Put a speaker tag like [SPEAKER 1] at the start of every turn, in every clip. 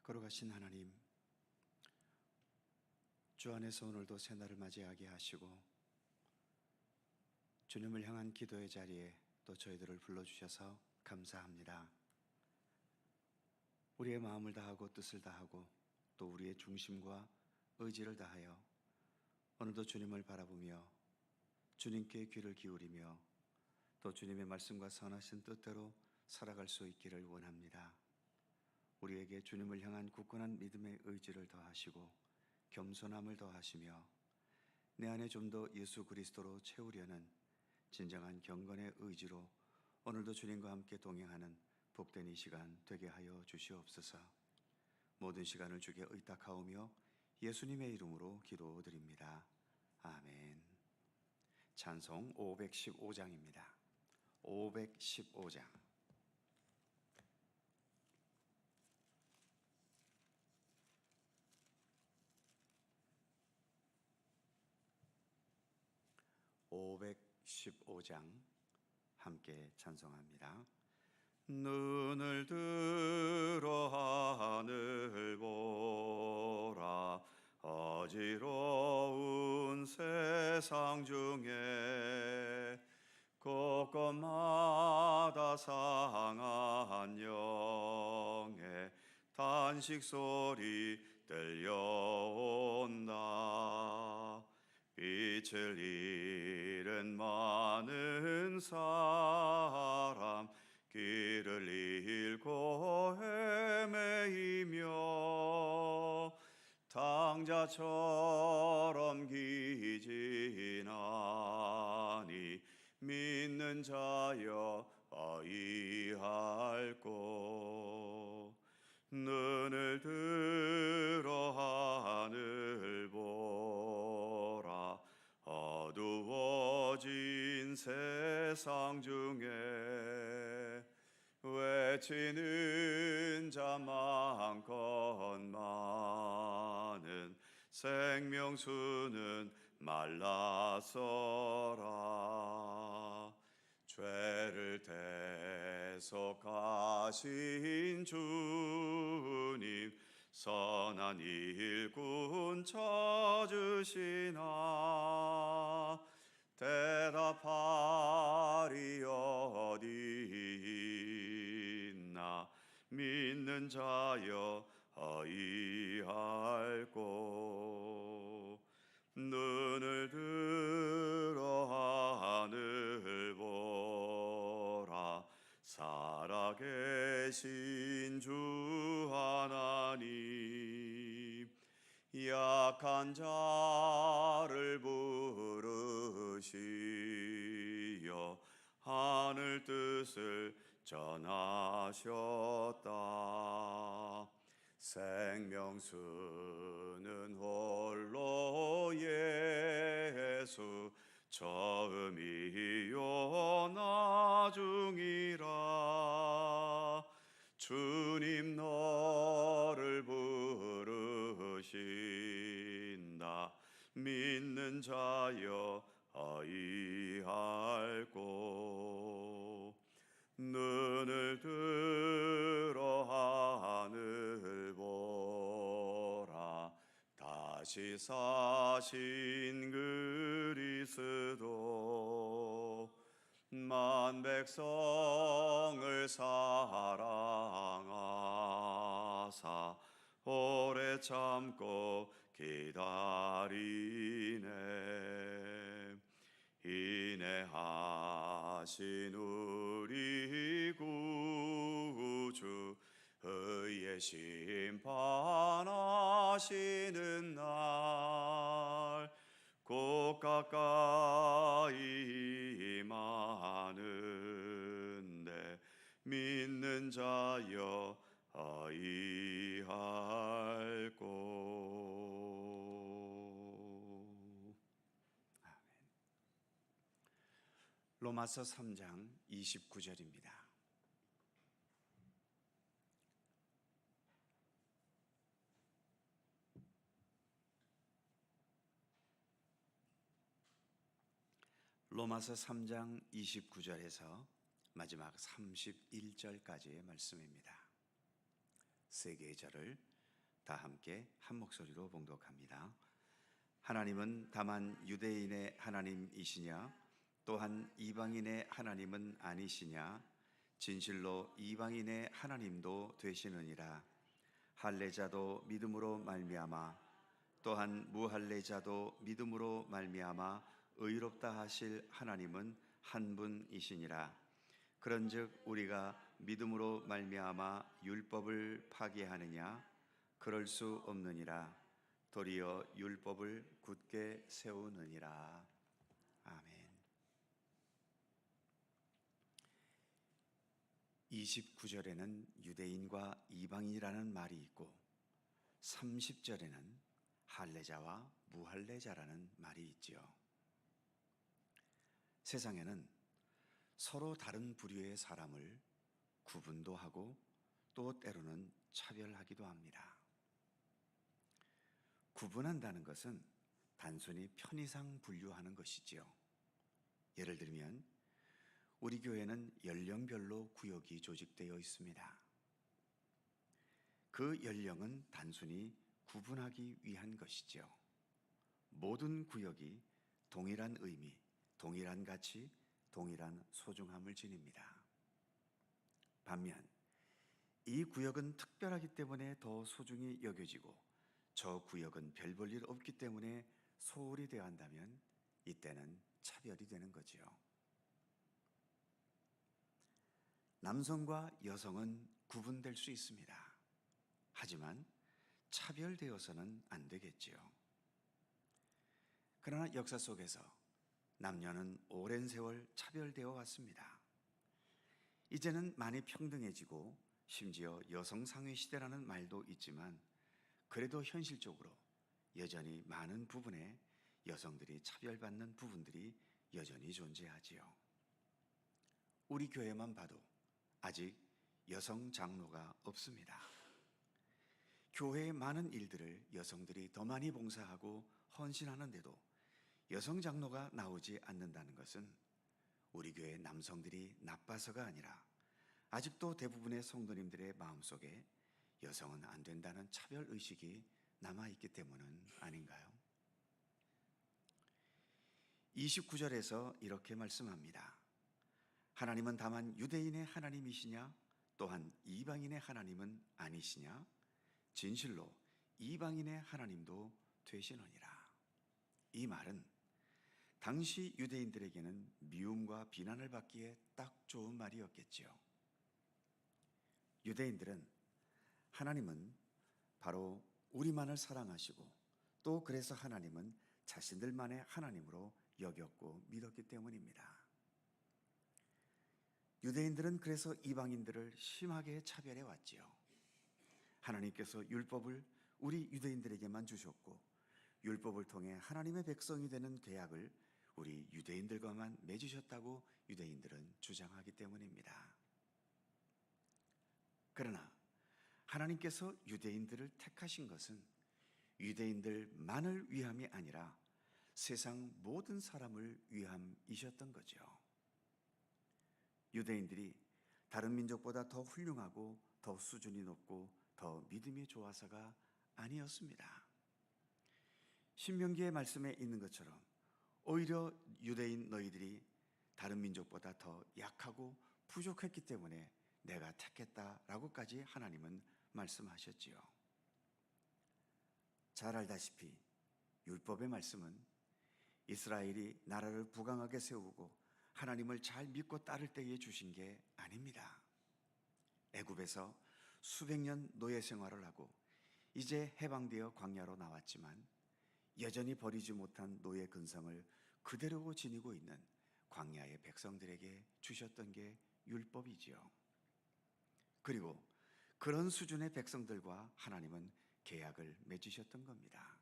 [SPEAKER 1] 걸어가신 하나님, 주 안에서 오늘도 새날을 맞이하게 하시고 주님을 향한 기도의 자리에 또 저희들을 불러주셔서 감사합니다. 우리의 마음을 다하고 뜻을 다하고 또 우리의 중심과 의지를 다하여 오늘도 주님을 바라보며 주님께 귀를 기울이며 또 주님의 말씀과 선하신 뜻대로 살아갈 수 있기를 원합니다. 우리에게 주님을 향한 굳건한 믿음의 의지를 더하시고 겸손함을 더하시며 내 안에 좀 더 예수 그리스도로 채우려는 진정한 경건의 의지로 오늘도 주님과 함께 동행하는 복된 이 시간 되게 하여 주시옵소서. 모든 시간을 주께 의탁하오며 예수님의 이름으로 기도드립니다. 아멘. 찬송 515장입니다. 515장. (515장) 함께 찬송합니다. 눈을 들어 하늘 보라. 어지러운 세상 중에 곳곳마다 상한 영의 탄식 소리 들려온다. 빛을 잃은 많은 사람 길을 잃고 헤매이며 당자처럼 기진하니 믿는 자여 어이할꼬. 눈을 들어 하늘 보라. 어두워진 세상 중에 외치는 자 많건 많은 생명수는 말랐어라. 죄를 대속하신 주님 선한 일꾼 찾으시나. 대답하리 어디 있나. 믿는 자여 어이할꼬. 눈을 들어 하늘 보라. 살아계신 주 하나님 약한 자를 부르시어 하늘 뜻을 전하셨다. 생명수는 홀로 예수 처음이요 나중이라. 주님 너를 부르신다. 믿는 자여 어이할꼬. 눈을 들어 하늘 보라. 다시 사신 그리스도 만 백성을 사랑하사 오래 참고 기다리네. 인내하신 우리 구주 의의 심판하시는 날 곧 가까이 임하는데 믿는 자여 어이할꼬. 아멘. 로마서 3장 29절입니다. 로마서 3장 29절에서 마지막 31절까지의 말씀입니다. 세 개의 절을 다 함께 한 목소리로 봉독합니다. 하나님은 다만 유대인의 하나님이시냐? 또한 이방인의 하나님은 아니시냐? 진실로 이방인의 하나님도 되시느니라. 할례자도 믿음으로 말미암아 또한 무할례자도 믿음으로 말미암아 의롭다 하실 하나님은 한 분이시니라. 그런즉 우리가 믿음으로 말미암아 율법을 파기하느냐? 그럴 수 없느니라. 도리어 율법을 굳게 세우느니라. 아멘. 29절에는 유대인과 이방인이라는 말이 있고 30절에는 할례자와 무할례자라는 말이 있지요. 세상에는 서로 다른 부류의 사람을 구분도 하고 또 때로는 차별하기도 합니다. 구분한다는 것은 단순히 편의상 분류하는 것이지요. 예를 들면 우리 교회는 연령별로 구역이 조직되어 있습니다. 그 연령은 단순히 구분하기 위한 것이지요. 모든 구역이 동일한 의미, 동일한 가치, 동일한 소중함을 지닙니다. 반면 이 구역은 특별하기 때문에 더 소중히 여겨지고 저 구역은 별 볼 일 없기 때문에 소홀히 대한다면 이때는 차별이 되는 거지요. 남성과 여성은 구분될 수 있습니다. 하지만 차별되어서는 안 되겠지요. 그러나 역사 속에서 남녀는 오랜 세월 차별되어 왔습니다. 이제는 많이 평등해지고 심지어 여성 상위 시대라는 말도 있지만 그래도 현실적으로 여전히 많은 부분에 여성들이 차별받는 부분들이 여전히 존재하지요. 우리 교회만 봐도 아직 여성 장로가 없습니다. 교회의 많은 일들을 여성들이 더 많이 봉사하고 헌신하는데도 여성 장로가 나오지 않는다는 것은 우리 교회 남성들이 나빠서가 아니라 아직도 대부분의 성도님들의 마음속에 여성은 안 된다는 차별의식이 남아있기 때문은 아닌가요? 29절에서 이렇게 말씀합니다. 하나님은 다만 유대인의 하나님이시냐? 또한 이방인의 하나님은 아니시냐? 진실로 이방인의 하나님도 되시느니라. 이 말은 당시 유대인들에게는 미움과 비난을 받기에 딱 좋은 말이었겠지요. 유대인들은 하나님은 바로 우리만을 사랑하시고 또 그래서 하나님은 자신들만의 하나님으로 여겼고 믿었기 때문입니다. 유대인들은 그래서 이방인들을 심하게 차별해 왔지요. 하나님께서 율법을 우리 유대인들에게만 주셨고 율법을 통해 하나님의 백성이 되는 계약을 우리 유대인들과만 맺으셨다고 유대인들은 주장하기 때문입니다. 그러나 하나님께서 유대인들을 택하신 것은 유대인들만을 위함이 아니라 세상 모든 사람을 위함이셨던 거죠. 유대인들이 다른 민족보다 더 훌륭하고 더 수준이 높고 더 믿음이 좋아서가 아니었습니다. 신명기의 말씀에 있는 것처럼 오히려 유대인 너희들이 다른 민족보다 더 약하고 부족했기 때문에 내가 택했다라고까지 하나님은 말씀하셨지요. 잘 알다시피 율법의 말씀은 이스라엘이 나라를 부강하게 세우고 하나님을 잘 믿고 따를 때에 주신 게 아닙니다. 애굽에서 수백 년 노예 생활을 하고 이제 해방되어 광야로 나왔지만 여전히 버리지 못한 노예 근성을 그대로 지니고 있는 광야의 백성들에게 주셨던 게 율법이지요. 그리고 그런 수준의 백성들과 하나님은 계약을 맺으셨던 겁니다.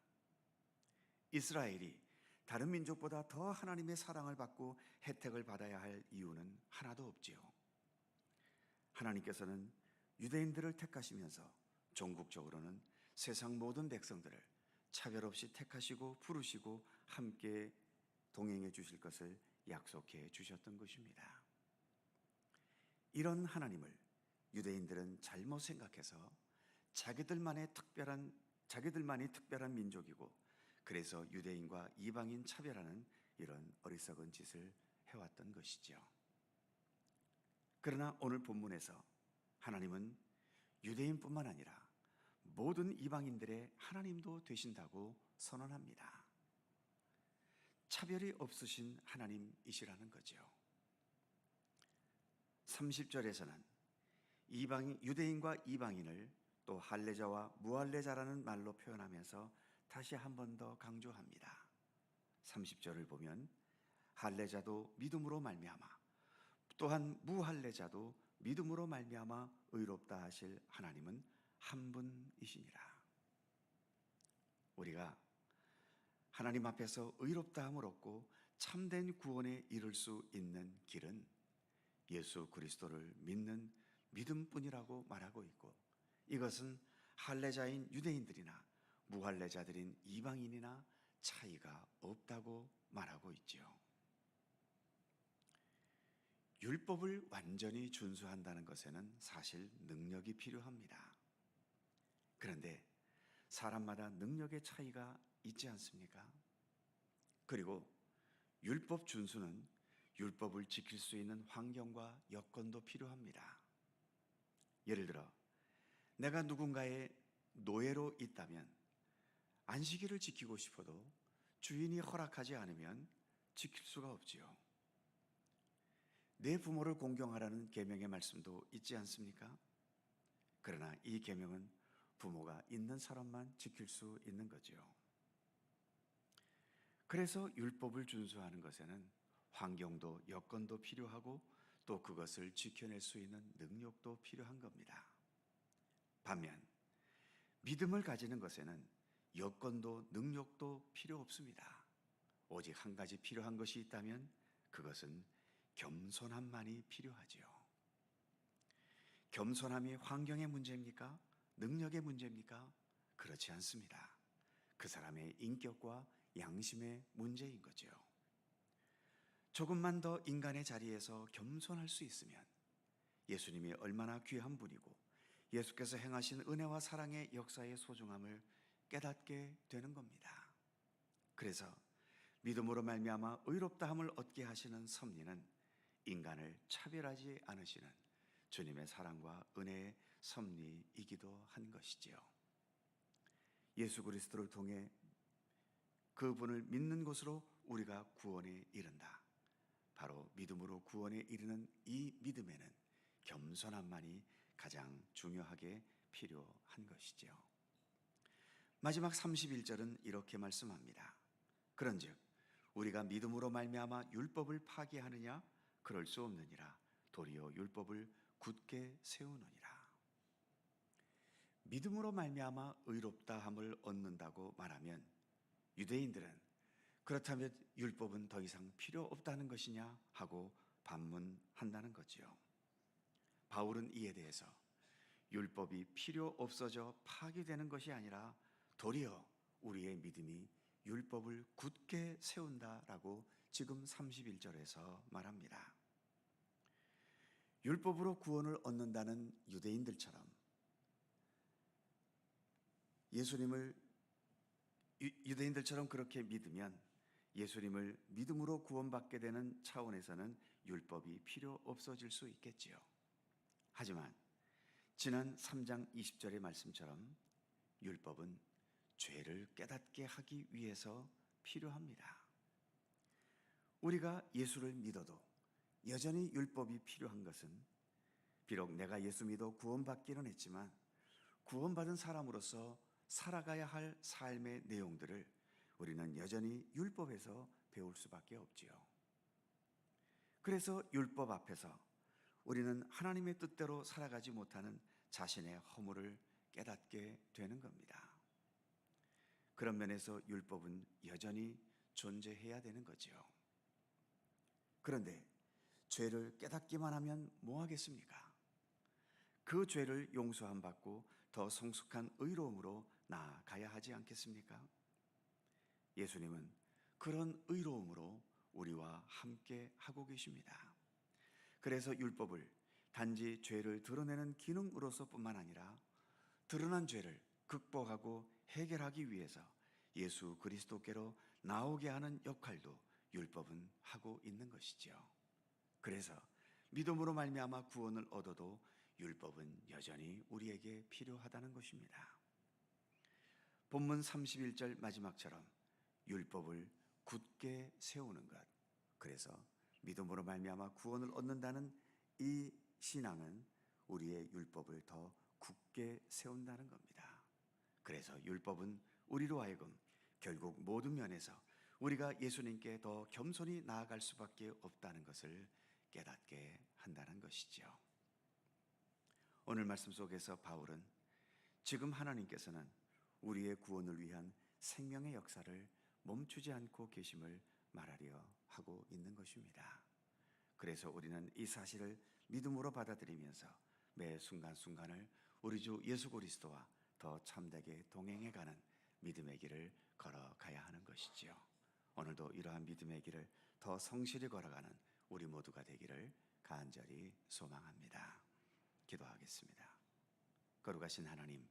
[SPEAKER 1] 이스라엘이 다른 민족보다 더 하나님의 사랑을 받고 혜택을 받아야 할 이유는 하나도 없지요. 하나님께서는 유대인들을 택하시면서 종국적으로는 세상 모든 백성들을 차별 없이 택하시고 부르시고 함께 동행해 주실 것을 약속해 주셨던 것입니다. 이런 하나님을 유대인들은 잘못 생각해서 자기들만이 특별한 민족이고 그래서 유대인과 이방인 차별하는 이런 어리석은 짓을 해왔던 것이죠. 그러나 오늘 본문에서 하나님은 유대인뿐만 아니라 모든 이방인들의 하나님도 되신다고 선언합니다. 차별이 없으신 하나님이시라는 거죠. 30절에서는 유대인과 이방인을 또 할례자와 무할례자라는 말로 표현하면서 다시 한 번 더 강조합니다. 30절을 보면 할례자도 믿음으로 말미암아 또한 무할례자도 믿음으로 말미암아 의롭다 하실 하나님은 한 분이시니라. 우리가 하나님 앞에서 의롭다함을 얻고 참된 구원에 이를 수 있는 길은 예수 그리스도를 믿는 믿음뿐이라고 말하고 있고, 이것은 할례자인 유대인들이나 무할례자들인 이방인이나 차이가 없다고 말하고 있지요. 율법을 완전히 준수한다는 것에는 사실 능력이 필요합니다. 그런데 사람마다 능력의 차이가 있지 않습니까? 그리고 율법 준수는 율법을 지킬 수 있는 환경과 여건도 필요합니다. 예를 들어 내가 누군가의 노예로 있다면 안식일을 지키고 싶어도 주인이 허락하지 않으면 지킬 수가 없지요. 내 부모를 공경하라는 계명의 말씀도 있지 않습니까? 그러나 이 계명은 부모가 있는 사람만 지킬 수 있는 거죠. 그래서 율법을 준수하는 것에는 환경도 여건도 필요하고 또 그것을 지켜낼 수 있는 능력도 필요한 겁니다. 반면 믿음을 가지는 것에는 여건도 능력도 필요 없습니다. 오직 한 가지 필요한 것이 있다면 그것은 겸손함만이 필요하지요. 겸손함이 환경의 문제입니까? 능력의 문제입니까? 그렇지 않습니다. 그 사람의 인격과 양심의 문제인 거죠. 조금만 더 인간의 자리에서 겸손할 수 있으면 예수님이 얼마나 귀한 분이고 예수께서 행하신 은혜와 사랑의 역사의 소중함을 깨닫게 되는 겁니다. 그래서 믿음으로 말미암아 의롭다함을 얻게 하시는 섭리는 인간을 차별하지 않으시는 주님의 사랑과 은혜의 섭리이기도 한 것이지요. 예수 그리스도를 통해 그분을 믿는 것으로 우리가 구원에 이른다. 바로 믿음으로 구원에 이르는 이 믿음에는 겸손함만이 가장 중요하게 필요한 것이지요. 마지막 31절은 이렇게 말씀합니다. 그런즉 우리가 믿음으로 말미암아 율법을 파기하느냐? 그럴 수 없느니라. 도리어 율법을 굳게 세우느니라. 믿음으로 말미암아 의롭다함을 얻는다고 말하면 유대인들은 그렇다면 율법은 더 이상 필요 없다는 것이냐 하고 반문한다는 거지요. 바울은 이에 대해서 율법이 필요 없어져 파괴되는 것이 아니라 도리어 우리의 믿음이 율법을 굳게 세운다라고 지금 31절에서 말합니다. 율법으로 구원을 얻는다는 유대인들처럼 유대인들처럼 그렇게 믿으면 예수님을 믿음으로 구원받게 되는 차원에서는 율법이 필요 없어질 수 있겠지요. 하지만 지난 3장 20절의 말씀처럼 율법은 죄를 깨닫게 하기 위해서 필요합니다. 우리가 예수를 믿어도 여전히 율법이 필요한 것은 비록 내가 예수 믿어 구원받기는 했지만 구원받은 사람으로서 살아가야 할 삶의 내용들을 우리는 여전히 율법에서 배울 수밖에 없지요. 그래서 율법 앞에서 우리는 하나님의 뜻대로 살아가지 못하는 자신의 허물을 깨닫게 되는 겁니다. 그런 면에서 율법은 여전히 존재해야 되는 거죠. 그런데 죄를 깨닫기만 하면 뭐 하겠습니까? 그 죄를 용서함 받고 더 성숙한 의로움으로 나아가야 하지 않겠습니까? 예수님은 그런 의로움으로 우리와 함께 하고 계십니다. 그래서 율법을 단지 죄를 드러내는 기능으로서뿐만 아니라 드러난 죄를 극복하고 해결하기 위해서 예수 그리스도께로 나오게 하는 역할도 율법은 하고 있는 것이지요. 그래서 믿음으로 말미암아 구원을 얻어도 율법은 여전히 우리에게 필요하다는 것입니다. 본문 31절 마지막처럼 율법을 굳게 세우는 것. 그래서 믿음으로 말미암아 구원을 얻는다는 이 신앙은 우리의 율법을 더 굳게 세운다는 겁니다. 그래서 율법은 우리로 하여금 결국 모든 면에서 우리가 예수님께 더 겸손히 나아갈 수밖에 없다는 것을 깨닫게 한다는 것이죠. 오늘 말씀 속에서 바울은 지금 하나님께서는 우리의 구원을 위한 생명의 역사를 멈추지 않고 계심을 말하려 하고 있는 것입니다. 그래서 우리는 이 사실을 믿음으로 받아들이면서 매 순간순간을 우리 주 예수 그리스도와 더 참되게 동행해가는 믿음의 길을 걸어가야 하는 것이지요. 오늘도 이러한 믿음의 길을 더 성실히 걸어가는 우리 모두가 되기를 간절히 소망합니다. 기도하겠습니다. 거룩하신 하나님,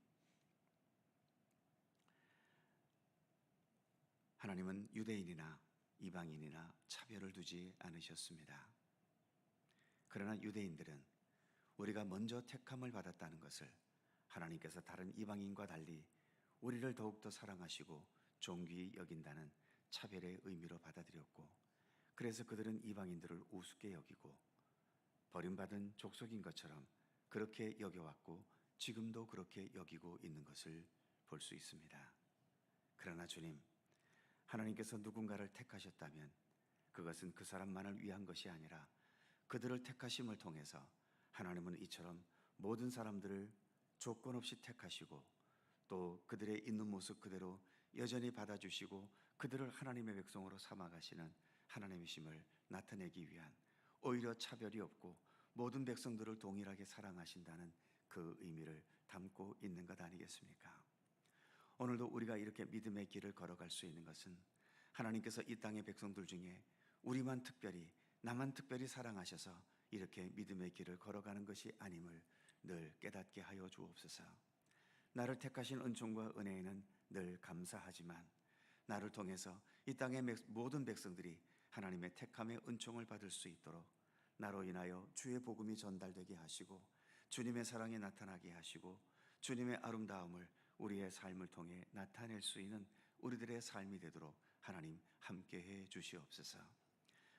[SPEAKER 1] 하나님은 유대인이나 이방인이나 차별을 두지 않으셨습니다. 그러나 유대인들은 우리가 먼저 택함을 받았다는 것을 하나님께서 다른 이방인과 달리 우리를 더욱더 사랑하시고 존귀히 여긴다는 차별의 의미로 받아들였고, 그래서 그들은 이방인들을 우습게 여기고 버림받은 족속인 것처럼 그렇게 여겨왔고 지금도 그렇게 여기고 있는 것을 볼 수 있습니다. 그러나 주님, 하나님께서 누군가를 택하셨다면 그것은 그 사람만을 위한 것이 아니라 그들을 택하심을 통해서 하나님은 이처럼 모든 사람들을 조건 없이 택하시고 또 그들의 있는 모습 그대로 여전히 받아주시고 그들을 하나님의 백성으로 삼아가시는 하나님이심을 나타내기 위한, 오히려 차별이 없고 모든 백성들을 동일하게 사랑하신다는 그 의미를 담고 있는 것 아니겠습니까? 오늘도 우리가 이렇게 믿음의 길을 걸어갈 수 있는 것은 하나님께서 이 땅의 백성들 중에 우리만 특별히, 나만 특별히 사랑하셔서 이렇게 믿음의 길을 걸어가는 것이 아님을 늘 깨닫게 하여 주옵소서. 나를 택하신 은총과 은혜에는 늘 감사하지만 나를 통해서 이 땅의 모든 백성들이 하나님의 택함의 은총을 받을 수 있도록 나로 인하여 주의 복음이 전달되게 하시고 주님의 사랑이 나타나게 하시고 주님의 아름다움을 우리의 삶을 통해 나타낼 수 있는 우리들의 삶이 되도록 하나님 함께해 주시옵소서.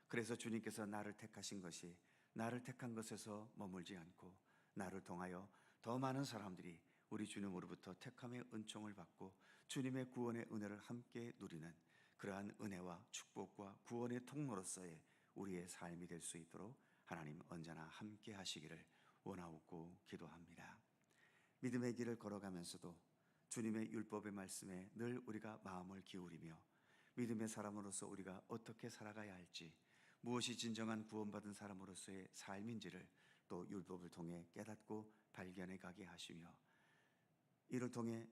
[SPEAKER 1] 그래서 주님께서 나를 택하신 것이 나를 택한 것에서 머물지 않고 나를 통하여 더 많은 사람들이 우리 주님으로부터 택함의 은총을 받고 주님의 구원의 은혜를 함께 누리는 그러한 은혜와 축복과 구원의 통로로서의 우리의 삶이 될 수 있도록 하나님 언제나 함께 하시기를 원하옵고 기도합니다. 믿음의 길을 걸어가면서도 주님의 율법의 말씀에 늘 우리가 마음을 기울이며 믿음의 사람으로서 우리가 어떻게 살아가야 할지, 무엇이 진정한 구원받은 사람으로서의 삶인지를 또 율법을 통해 깨닫고 발견해 가게 하시며, 이를 통해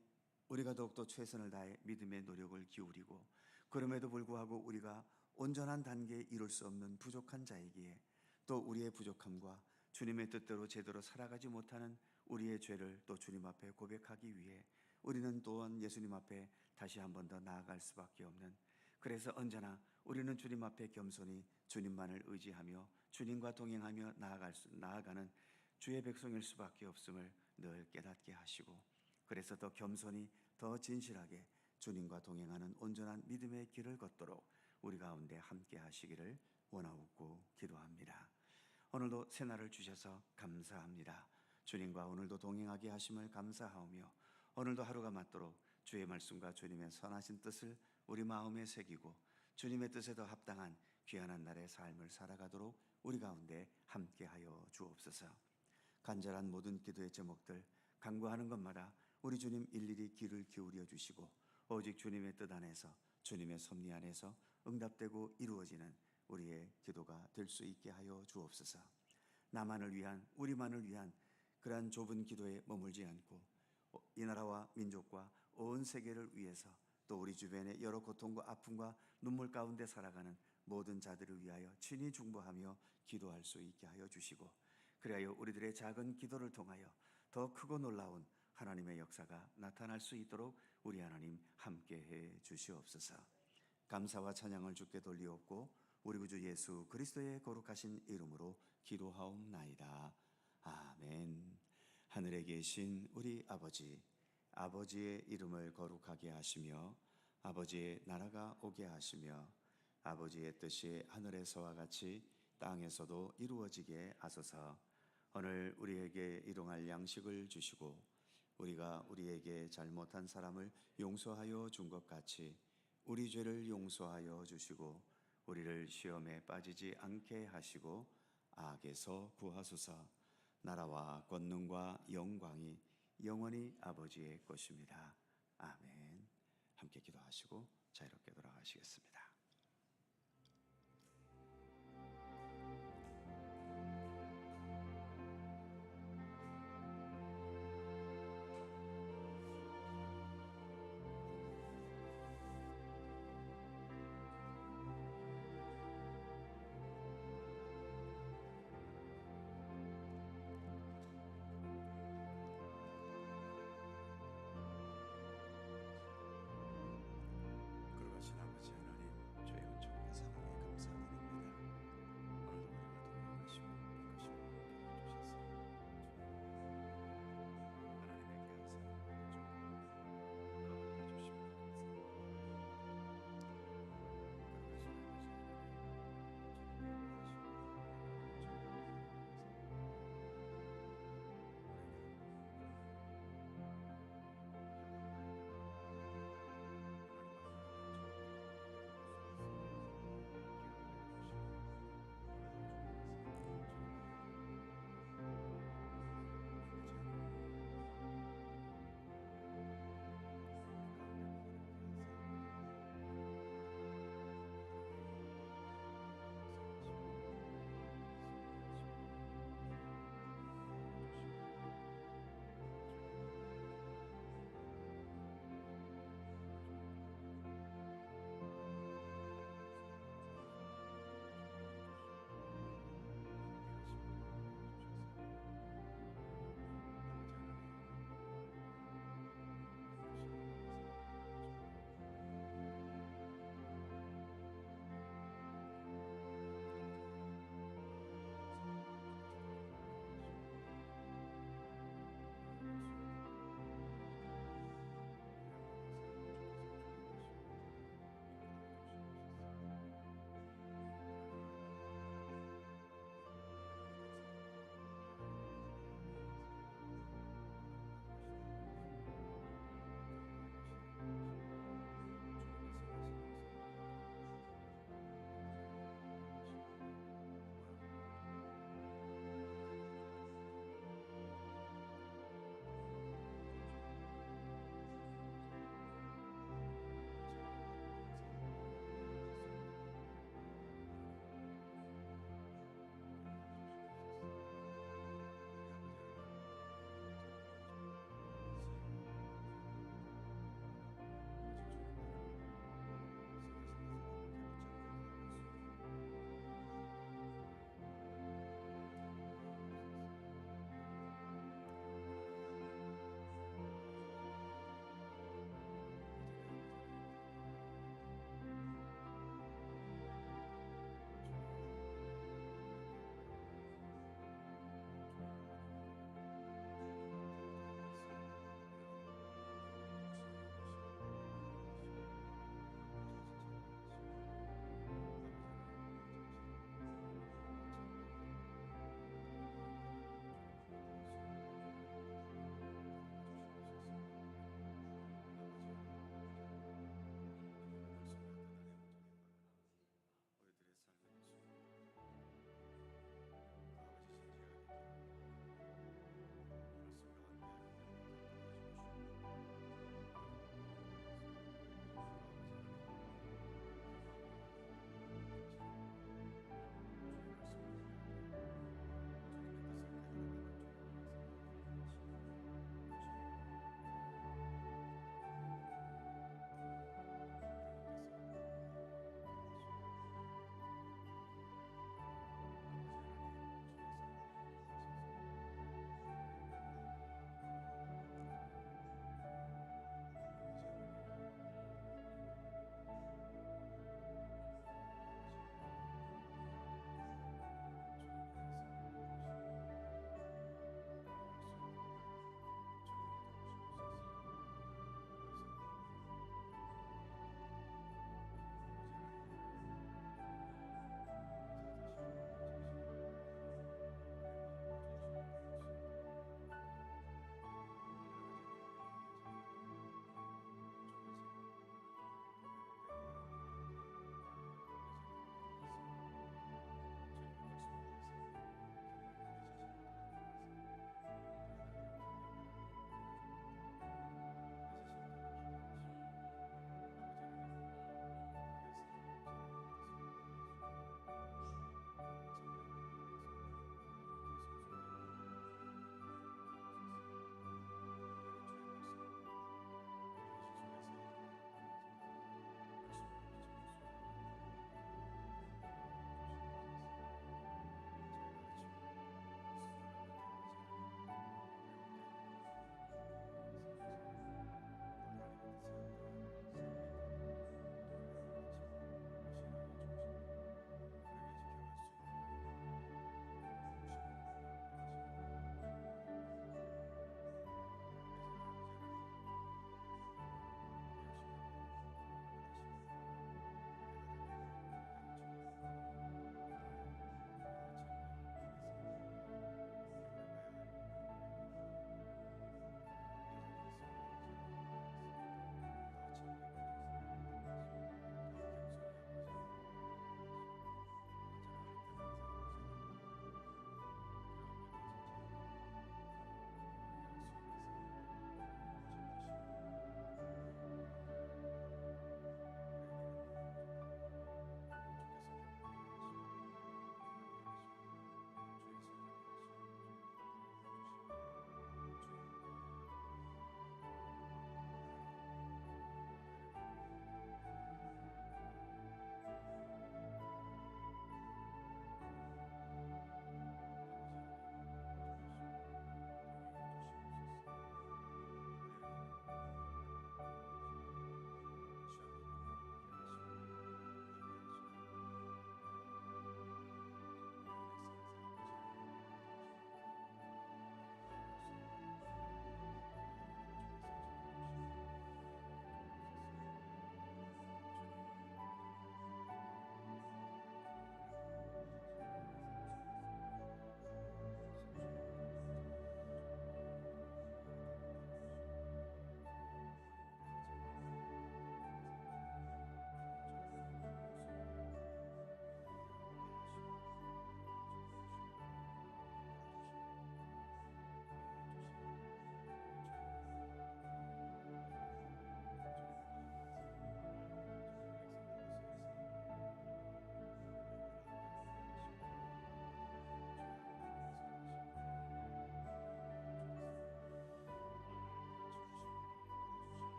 [SPEAKER 1] 우리가 더욱더 최선을 다해 믿음의 노력을 기울이고 그럼에도 불구하고 우리가 온전한 단계에 이룰 수 없는 부족한 자이기에 또 우리의 부족함과 주님의 뜻대로 제대로 살아가지 못하는 우리의 죄를 또 주님 앞에 고백하기 위해 우리는 또한 예수님 앞에 다시 한 번 더 나아갈 수밖에 없는, 그래서 언제나 우리는 주님 앞에 겸손히 주님만을 의지하며 주님과 동행하며 나아가는 주의 백성일 수밖에 없음을 늘 깨닫게 하시고, 그래서 더 겸손히 더 진실하게 주님과 동행하는 온전한 믿음의 길을 걷도록 우리 가운데 함께 하시기를 원하옵고 기도합니다. 오늘도 새날을 주셔서 감사합니다. 주님과 오늘도 동행하게 하심을 감사하오며 오늘도 하루가 맞도록 주의 말씀과 주님의 선하신 뜻을 우리 마음에 새기고 주님의 뜻에 더 합당한 귀한 날의 삶을 살아가도록 우리 가운데 함께하여 주옵소서. 간절한 모든 기도의 제목들 간구하는 것마다 우리 주님 일일이 귀를 기울여 주시고 오직 주님의 뜻 안에서 주님의 섭리 안에서 응답되고 이루어지는 우리의 기도가 될 수 있게 하여 주옵소서. 나만을 위한, 우리만을 위한 그러한 좁은 기도에 머물지 않고 이 나라와 민족과 온 세계를 위해서 또 우리 주변의 여러 고통과 아픔과 눈물 가운데 살아가는 모든 자들을 위하여 친히 중보하며 기도할 수 있게 하여 주시고, 그리하여 우리들의 작은 기도를 통하여 더 크고 놀라운 하나님의 역사가 나타날 수 있도록 우리 하나님 함께해 주시옵소서. 감사와 찬양을 주께 돌리옵고 우리 구주 예수 그리스도의 거룩하신 이름으로 기도하옵나이다. 아멘. 하늘에 계신 우리 아버지, 아버지의 이름을 거룩하게 하시며 아버지의 나라가 오게 하시며 아버지의 뜻이 하늘에서와 같이 땅에서도 이루어지게 하소서. 오늘 우리에게 일용할 양식을 주시고 우리가 우리에게 잘못한 사람을 용서하여 준 것 같이 우리 죄를 용서하여 주시고 우리를 시험에 빠지지 않게 하시고 악에서 구하소서. 나라와 권능과 영광이 영원히 아버지의 것입니다. 아멘. 함께 기도하시고 자유롭게 돌아가시겠습니다.